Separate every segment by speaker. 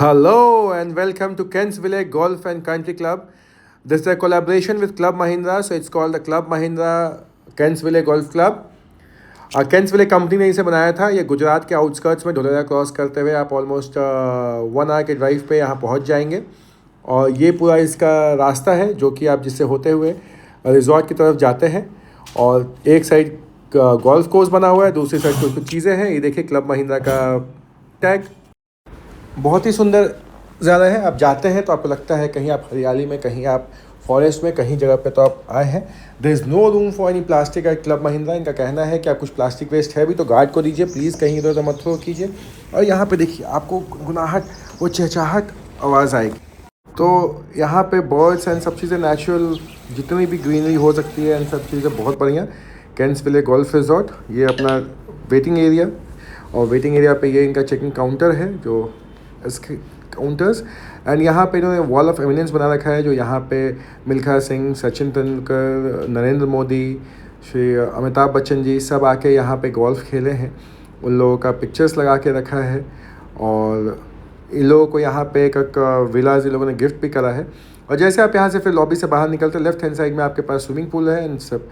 Speaker 1: Hello and welcome to Kensville Golf and Country Club. This is a collaboration with Club Mahindra, so it's called the Club Mahindra Kensville Golf Club. Kensville company ने इसे बनाया था। ये गुजरात के outskirts में Dholera cross करते हुए आप ऑलमोस्ट 1 आवर के ड्राइव पे यहाँ पहुँच जाएंगे। और ये पूरा इसका रास्ता है जो कि आप जिससे होते हुए रिजॉर्ट की तरफ जाते हैं। और एक साइड गोल्फ कोर्स बना हुआ है, दूसरी साइड कुछ कुछ चीज़ें हैं। ये देखिए क्लब महिंद्रा का टैग, बहुत ही सुंदर ज़्यादा है। आप जाते हैं तो आपको लगता है कहीं आप हरियाली में, कहीं आप फॉरेस्ट में, कहीं जगह पे तो आप आए हैं। There is no room for any plastic at Club Mahindra. इनका कहना है कि आप कुछ प्लास्टिक वेस्ट है भी तो गार्ड को दीजिए प्लीज़, कहीं इधर उधर मत थ्रो कीजिए। और यहाँ पे देखिए आपको गुनगुनाहट, वो चहचहाट आवाज़ आएगी। तो यहाँ पे बर्ड्स एंड सब चीज़ें नेचुरल, जितनी भी ग्रीनरी हो सकती है, इन सब चीज़ें बहुत बढ़िया। कैंसविले गोल्फ रिजॉर्ट, ये अपना वेटिंग एरिया, और वेटिंग एरिया पे ये इनका चेकिंग काउंटर है, जो इसके काउंटर्स। एंड यहाँ पे इन्होंने वॉल ऑफ एमिनेंस बना रखा है, जो यहाँ पे मिल्खा सिंह, सचिन तेंदुलकर, नरेंद्र मोदी, श्री अमिताभ बच्चन जी सब आके यहाँ पे गोल्फ खेले हैं। उन लोगों का पिक्चर्स लगा के रखा है। और इन लोगों को यहाँ पे एक विलाज इन लोगों ने गिफ्ट भी करा है। और जैसे आप यहाँ से फिर लॉबी से बाहर निकलते हैं, लेफ्ट हैंड साइड में आपके पास स्विमिंग पूल है एंड सब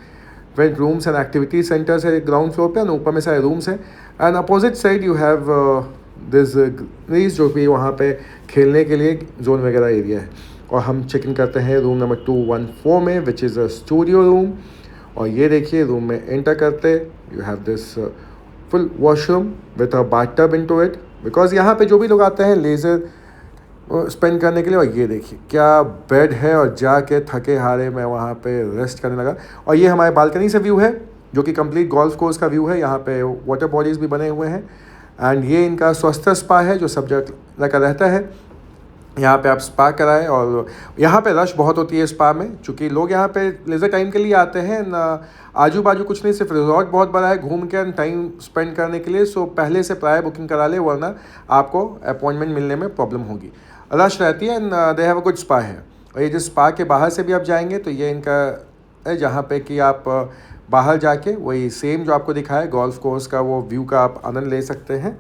Speaker 1: वेंट रूम्स एंड एक्टिविटी सेंटर्स है ग्राउंड फ्लोर पे, और ऊपर में सारे रूम्स हैं। And opposite side you have this grease, जो भी वहाँ पे खेलने के लिए जोन वगैरह एरिया है। और हम चेक इन करते हैं रूम नंबर 214 में, which is a studio room. और ये देखिए रूम में एंटर करते you have this full washroom with a bathtub into it, because यहाँ पे जो भी लोग आते हैं लेज़र स्पेंड करने के लिए। और ये देखिए क्या बेड है, और जाके थके हारे मैं वहाँ पे रेस्ट करने लगा। और ये हमारे बालकनी से व्यू है, जो कि कंप्लीट गोल्फ कोर्स का व्यू है। यहाँ पे वाटर बॉडीज़ भी बने हुए हैं। एंड ये इनका स्वस्थ स्पा है, जो सब जगह का रहता है। यहाँ पे आप स्पा कराएं, और यहाँ पे रश बहुत होती है स्पा में, चूँकि लोग यहाँ पे लेज़र टाइम के लिए आते हैं ना। आजू बाजू कुछ नहीं, सिर्फ रिजॉर्ट बहुत बड़ा है घूम के टाइम स्पेंड करने के लिए। सो पहले से प्रायर बुकिंग करा ले, वरना आपको अपॉइंटमेंट मिलने में प्रॉब्लम होगी। रश रहती है and they have a good spa है। और ये जो स्पा के बाहर से भी आप जाएंगे तो ये इनका है, जहाँ पे कि आप बाहर जाके वही सेम जो आपको दिखा है गोल्फ कोर्स का, वो व्यू का आप आनंद ले सकते हैं।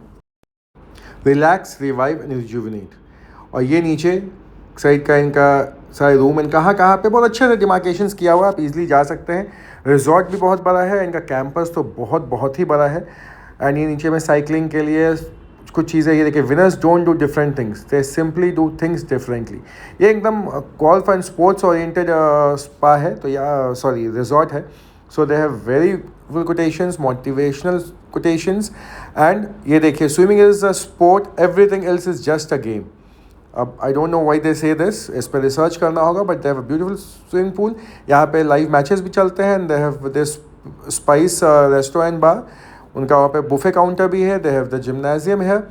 Speaker 1: Relax, revive and rejuvenate. और ये नीचे साइड का इनका सारे रूम एंड कहाँ कहाँ पे बहुत अच्छे से डिमार्केशंस किया हुआ है, आप इजीली जा सकते हैं। रिजॉर्ट भी बहुत बड़ा है, इनका कैंपस तो बहुत ही बड़ा है। एंड ये नीचे में साइकिलिंग के लिए कुछ चीज़ें, ये देखिए winners don't do different things, they simply do things differently. ये एकदम golf and sports oriented spa है, तो या सॉरी रिजॉर्ट है। So they have very good quotations, motivational quotations. And ये देखिए swimming is a sport, everything else is just a game. अब I don't know why they say this, इस पर research करना होगा, but they have a beautiful swimming pool. यहाँ पे live matches भी चलते हैं। And they have this spice restaurant bar, उनका वहाँ पे बुफे काउंटर भी है। दे हैव द जिम्नाजियम है।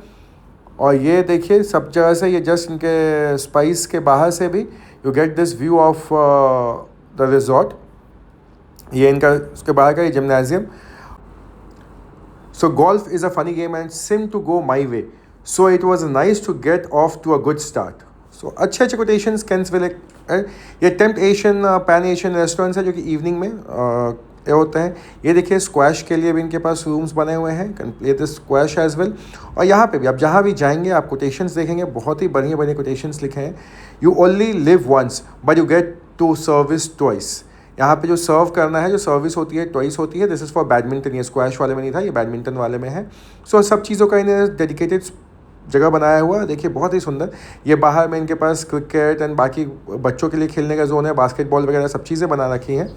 Speaker 1: और ये देखिए सब जगह से, ये जस्ट इनके स्पाइस के बाहर से भी you get this view of the resort. ये इनका उसके बाहर का ये gymnasium. So golf is a funny game and seem to go my way, so it was nice to get off to a good start. So अच्छे अच्छे quotations Kensville. ये tempt Asian pan Asian restaurants है, जो कि evening में ये होते हैं। ये देखिए स्क्वैश के लिए भी इनके पास रूम्स बने हुए हैं, can play this squash as well. और यहाँ पे भी आप जहाँ भी जाएंगे आप कोटेशंस देखेंगे, बहुत ही बढ़िया बढ़िया कोटेशंस लिखे हैं। You only live once but you get to service twice. यहाँ पे जो सर्व करना है, जो सर्विस होती है ट्वाइस होती है। दिस इज़ फॉर बैडमिंटन, ये स्क्वैश वाले में नहीं था, ये बैडमिंटन वाले में है। सो सब चीज़ों का इन्हें डेडिकेटेड जगह बनाया हुआ है, देखिए बहुत ही सुंदर। ये बाहर में इनके पास क्रिकेट एंड बाकी बच्चों के लिए खेलने का जोन है, बास्केटबॉल वगैरह सब चीज़ें बना रखी हैं।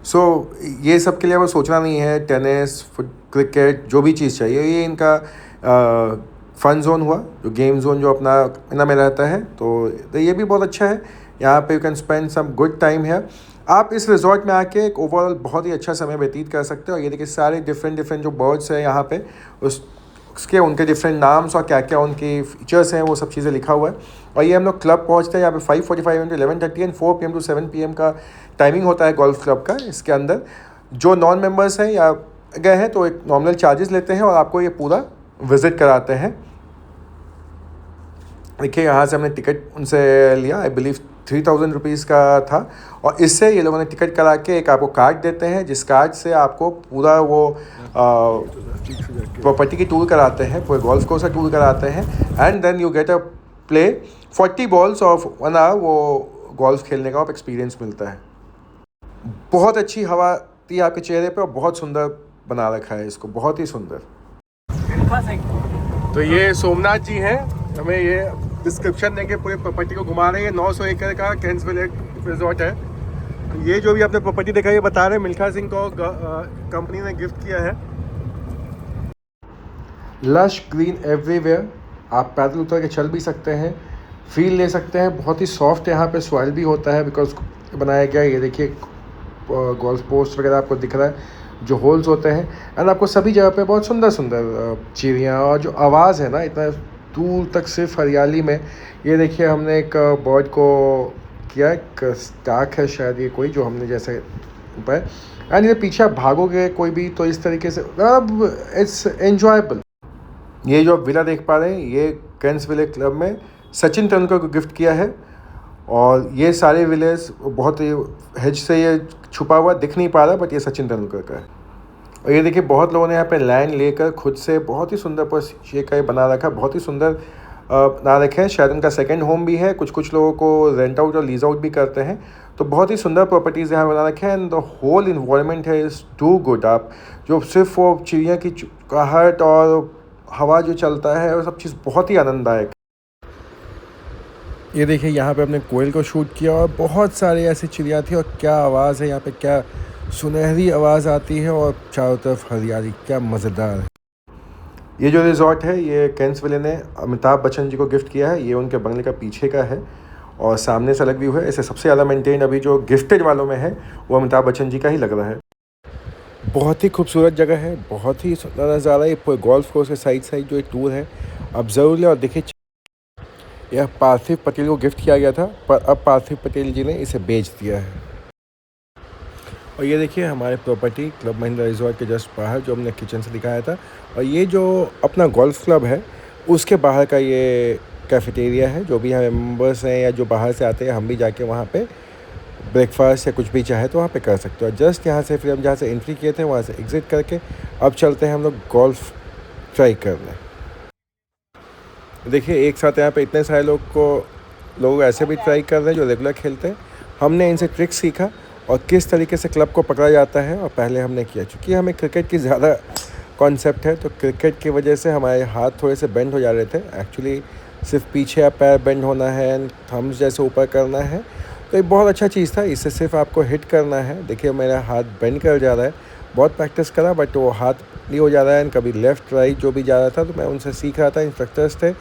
Speaker 1: सो ये सब के लिए वो सोचना नहीं है, टेनिस, क्रिकेट, जो भी चीज़ चाहिए। ये इनका फन जोन हुआ, जो गेम जोन जो अपना इना में रहता है, तो ये भी बहुत अच्छा है। यहाँ पे you can spend some good time है। आप इस रिजॉर्ट में आके एक ओवरऑल बहुत ही अच्छा समय व्यतीत कर सकते हो। और ये देखिए सारे डिफरेंट जो बर्ड्स हैं यहाँ पे, उसके उनके डिफरेंट नाम्स और क्या क्या उनकी फीचर्स हैं, वो सब चीज़ें लिखा हुआ है। और ये हम लोग क्लब पहुँचते हैं यहाँ पे 5:45 AM to 11:30 and 4 PM to 7 PM का टाइमिंग होता है गोल्फ क्लब का। इसके अंदर जो नॉन मेंबर्स हैं या गए हैं तो एक नॉमिनल चार्जेस लेते हैं, और आपको ये पूरा विज़िट कराते हैं। देखिए यहाँ से हमने टिकट उनसे लिया, आई बिलीव ₹3000 का था। और इससे ये लोगों ने टिकट करा के एक आपको कार्ड देते हैं, जिस कार्ड से आपको पूरा वो प्रॉपर्टी की टूर कराते हैं, पूरे गोल्फ कोर्स का टूर कराते हैं। And then you get a play 40 balls of 1 hour, वो गोल्फ खेलने का आप एक्सपीरियंस मिलता है। बहुत अच्छी हवा थी आपके चेहरे पे और बहुत सुंदर बना रखा है इसको, बहुत ही सुंदर। तो ये सोमनाथ जी हैं, हमें ये डिस्क्रिप्शन देंगे, पूरे प्रॉपर्टी को घुमा रहे हैं। 900 एकड़ का कैंस विले रिजॉर्ट है। तो ये जो भी आपने प्रॉपर्टी देखा, ये बता रहे हैं मिल्खा सिंह को कंपनी ने गिफ्ट किया है। लश ग्रीन एवरीवेयर, आप पैदल उतर के चल भी सकते हैं, फील ले सकते हैं। बहुत ही सॉफ्ट यहाँ पे सॉइल भी होता है बिकॉज बनाया गया। ये देखिए गोल्फ पोस्ट वगैरह आपको दिख रहा है, जो होल्स होते हैं। एंड आपको सभी जगह पे बहुत सुंदर सुंदर चिड़ियाँ, और जो आवाज़ है ना इतना दूर तक सिर्फ हरियाली में। ये देखिए हमने एक बर्ड को किया, एक स्टार्क है शायद ये कोई, जो हमने जैसे ऊपर। एंड ये पीछे आप भागोगे कोई भी तो इस तरीके से अब इट्स एन्जॉयबल। ये जो आप विला देख पा रहे हैं, ये कैंस विले क्लब में सचिन तेंदुलकर को गिफ्ट किया है। और ये सारे विलेज बहुत ही हेज से ये छुपा हुआ दिख नहीं पा रहा, बट ये सचिन तेंदुलकर का है। और ये देखिए बहुत लोगों ने यहाँ पे लैंड लेकर खुद से बहुत ही सुंदर पर ये का बना रखा, बहुत ही सुंदर बना रखे हैं। शायद उनका सेकंड होम भी है, कुछ लोगों को रेंट आउट और लीज आउट भी करते हैं। तो बहुत ही सुंदर प्रॉपर्टीज़ यहाँ बना रखे हैं। एंड द होल इन्वायरमेंट है इज़ टू गुड। आप जो सिर्फ वो चिड़िया की चुहचुहाहट और हवा जो चलता है, वो सब चीज़ बहुत ही आनंददायक। ये देखिए यहाँ पे अपने कोयल को शूट किया और बहुत सारी ऐसी चिड़िया थी। और क्या आवाज़ है यहाँ पे, क्या सुनहरी आवाज़ आती है, और चारों तरफ हरियाली, क्या मज़ेदार है। ये जो रिजॉर्ट है, ये कैंस विले ने अमिताभ बच्चन जी को गिफ्ट किया है। ये उनके बंगले का पीछे का है और सामने से अलग व्यू है। इसे सबसे ज़्यादा मेंटेन अभी जो गिफ्टेड वालों में है, वो अमिताभ बच्चन जी का ही लग रहा है। बहुत ही खूबसूरत जगह है, बहुत ही सुंदर नज़ारा है। पूरे गोल्फ कोर्स के साइड जो एक टूर है, अब ज़रूर लें। और देखिए यह पार्थिव पटेल को गिफ्ट किया गया था, पर अब पार्थिव पटेल जी ने इसे बेच दिया है। और ये देखिए हमारे प्रॉपर्टी क्लब महिंद्रा रिजॉर्ट के जस्ट बाहर, जो हमने किचन से दिखाया था। और ये जो अपना गोल्फ क्लब है, उसके बाहर का ये कैफेटेरिया है। जो भी यहाँ मेम्बर्स हैं या जो बाहर से आते हैं, हम भी जाके वहाँ पे ब्रेकफास्ट या कुछ भी चाहे तो वहाँ पे कर सकते हो। जस्ट यहाँ से फिर हम जहाँ से एंट्री किए थे, वहाँ से एग्ज़िट करके अब चलते हैं हम लोग गोल्फ ट्राई करने। देखिए एक साथ यहाँ पे इतने सारे लोग ऐसे भी ट्राई कर रहे हैं जो रेगुलर खेलते हैं। हमने इनसे ट्रिक सीखा और किस तरीके से क्लब को पकड़ा जाता है, और पहले हमने किया। चूँकि हमें क्रिकेट की ज़्यादा कॉन्सेप्ट है, तो क्रिकेट की वजह से हमारे हाथ थोड़े से बेंड हो जा रहे थे। एक्चुअली सिर्फ पीछे या पैर बेंड होना है एंड थम्स जैसे ऊपर करना है, तो ये बहुत अच्छा चीज़ था। इससे सिर्फ आपको हिट करना है। देखिए मेरा हाथ बेंड कर जा रहा है, बहुत प्रैक्टिस करा बट वो हाथ नहीं हो जा रहा है। एंड कभी लेफ़्ट राइट जो भी जा रहा था, तो मैं उनसे सीख रहा था, इंस्ट्रक्टर्स थे।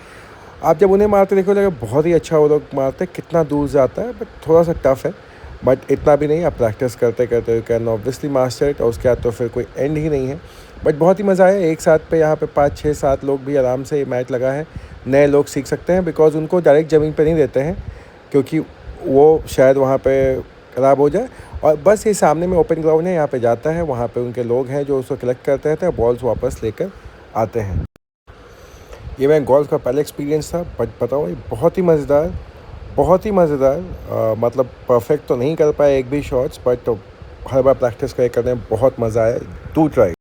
Speaker 1: आप जब उन्हें मारते देखो लगे बहुत ही अच्छा वो लोग मारते, कितना दूर जाता है, बट थोड़ा सा टफ है। बट इतना भी नहीं, आप प्रैक्टिस करते करते you can obviously master it. और उसके बाद तो फिर कोई एंड ही नहीं है। बट बहुत ही मज़ा आया। एक साथ पे यहाँ पे 5 6 7 लोग भी आराम से मैच लगा है। नए लोग सीख सकते हैं, बिकॉज उनको डायरेक्ट ज़मीन पे नहीं देते हैं, क्योंकि वो शायद वहाँ पे ख़राब हो जाए। और बस ये सामने में ओपन ग्राउंड है, यहाँ पे जाता है, वहाँ पे उनके लोग हैं जो उसको कलेक्ट करते रहते हैं, बॉल्स वापस लेकर आते हैं। ये मैं गोल्फ का पहला एक्सपीरियंस था, बट बताओ ये बहुत ही मज़ेदार, बहुत ही मज़ेदार। मतलब परफेक्ट तो नहीं कर पाए एक भी शॉट्स, बट तो हर बार प्रैक्टिस करने में बहुत मज़ा आया। To try.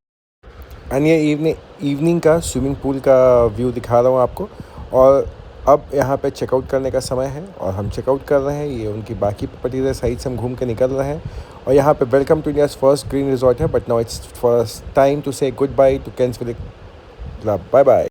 Speaker 1: एंड ये इवनिंग का स्विमिंग पूल का व्यू दिखा रहा हूँ आपको। और अब यहाँ पे चेकआउट करने का समय है और हम चेकआउट कर रहे हैं। ये उनकी बाकी प्रॉपर्टीज साइड से हम घूम के निकल रहे हैं। और यहाँ पे welcome to India's first green resort है, but now it's for time to say good bye to Kensville club. Bye bye.